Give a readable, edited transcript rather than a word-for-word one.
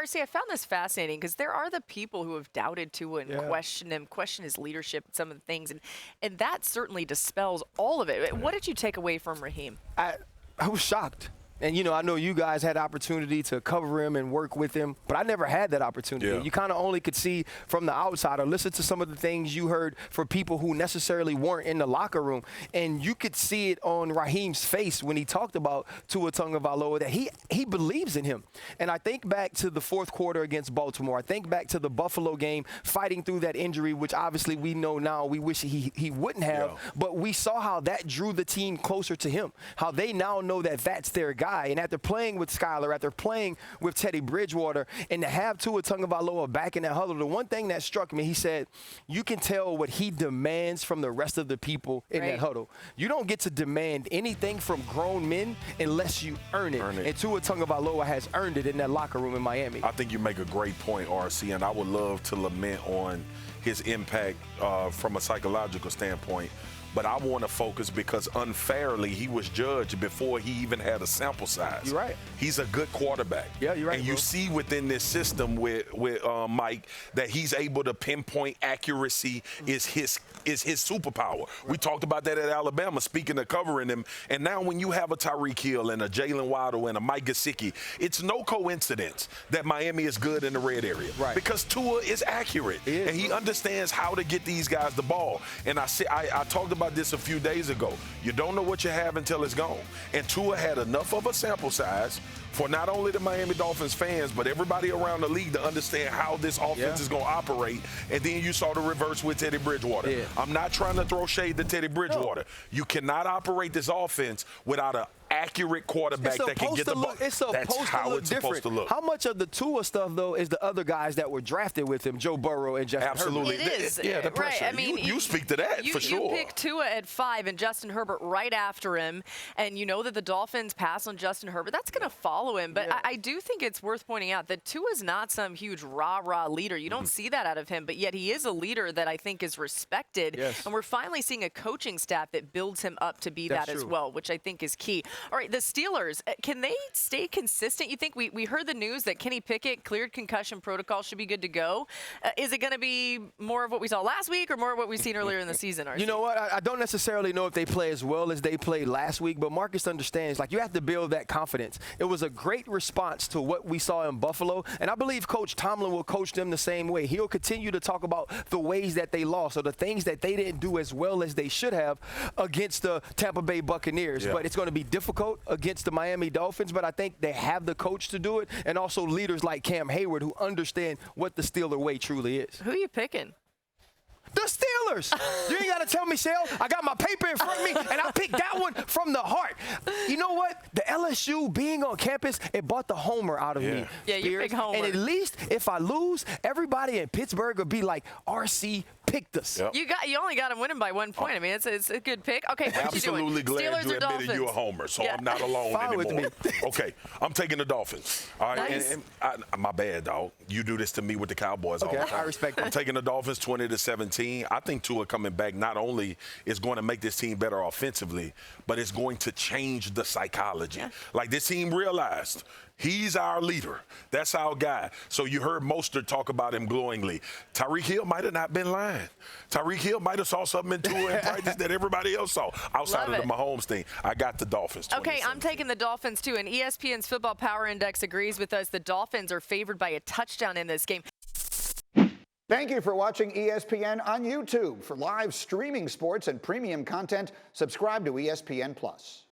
RC, I found this fascinating because there are the people who have doubted Tua and questioned him, questioned his leadership and some of the things, and that certainly dispels all of it. What did you take away from Raheem? I was shocked. And, I know you guys had opportunity to cover him and work with him, but I never had that opportunity. Yeah. You kind of only could see from the outside or listen to some of the things you heard for people who necessarily weren't in the locker room. And you could see it on Raheem's face when he talked about Tua Tagovailoa that he believes in him. And I think back to the fourth quarter against Baltimore. I think back to the Buffalo game, fighting through that injury, which obviously we know now we wish he wouldn't have. Yeah. But we saw how that drew the team closer to him, how they now know that that's their guy. And after playing with Skyler, after playing with Teddy Bridgewater, and to have Tua Tagovailoa back in that huddle, the one thing that struck me, he said, you can tell what he demands from the rest of the people in that huddle. You don't get to demand anything from grown men unless you earn it. And Tua Tagovailoa has earned it in that locker room in Miami. I think you make a great point, RC, and I would love to lament on his impact from a psychological standpoint. But I want to focus because unfairly he was judged before he even had a sample size. You're right. He's a good quarterback. Yeah, you're right. And you see within this system with Mike that he's able to pinpoint accuracy is his superpower. Right. We talked about that at Alabama, speaking of covering him. And now when you have a Tyreek Hill and a Jalen Waddle and a Mike Gesicki, it's no coincidence that Miami is good in the red area. Right. Because Tua is accurate. And he understands how to get these guys the ball. And I talked about this a few days ago. You don't know what you have until it's gone. And Tua had enough of a sample size for not only the Miami Dolphins fans, but everybody around the league to understand how this offense is going to operate. And then you saw the reverse with Teddy Bridgewater. Yeah. I'm not trying to throw shade to Teddy Bridgewater. No. You cannot operate this offense without an accurate quarterback that can get the ball. It's supposed to look. How much of the Tua stuff, though, is the other guys that were drafted with him, Joe Burrow and Justin Absolutely. Herbert? It is. Yeah, the pressure. Right. I mean, you speak to that for sure. You picked Tua at 5 and Justin Herbert right after him, and you know that the Dolphins pass on Justin Herbert. That's going to follow him. But I do think it's worth pointing out that Tua's not some huge rah-rah leader. You don't see that out of him, but yet he is a leader that I think is respected. Yes. And we're finally seeing a coaching staff that builds him up to be that as well, which I think is key. All right, the Steelers, can they stay consistent? You think we heard the news that Kenny Pickett cleared concussion protocol, should be good to go. Is it going to be more of what we saw last week or more of what we've seen earlier in the season? You know what? I don't necessarily know if they play as well as they played last week, but Marcus understands, you have to build that confidence. It was a great response to what we saw in Buffalo, and I believe Coach Tomlin will coach them the same way. He'll continue to talk about the ways that they lost or the things that they didn't do as well as they should have against the Tampa Bay Buccaneers. But it's going to be difficult against the Miami Dolphins, but I think they have the coach to do it, and also leaders like Cam Hayward who understand what the Steeler way truly is. Who are you picking? The Steelers. You ain't got to tell me, Shell. I got my paper in front of me, and I picked that one from the heart. You know what? The LSU being on campus, it brought the homer out of me. Yeah, you pick homer. And at least if I lose, everybody in Pittsburgh will be like, RC picked us. Yep. You only got him winning by 1 point. I mean, it's a good pick. Okay, what Absolutely you doing? glad Steelers you or admitted Dolphins? you a homer, so I'm not alone Fine anymore. with me. Okay, I'm taking the Dolphins. All right, Nice. my bad, dog. You do this to me with the Cowboys all the time. I respect that. I'm taking the Dolphins 20-17. I think Tua coming back not only is going to make this team better offensively, but it's going to change the psychology. Like this team realized he's our leader. That's our guy. So you heard Mostert talk about him glowingly. Tyreek Hill might have not been lying. Tyreek Hill might have saw something in Tua in practice that everybody else saw outside of the Mahomes thing. I got the Dolphins. Okay, I'm taking the Dolphins too. And ESPN's Football Power Index agrees with us. The Dolphins are favored by a touchdown in this game. Thank you for watching ESPN on YouTube. For live streaming sports and premium content, subscribe to ESPN+.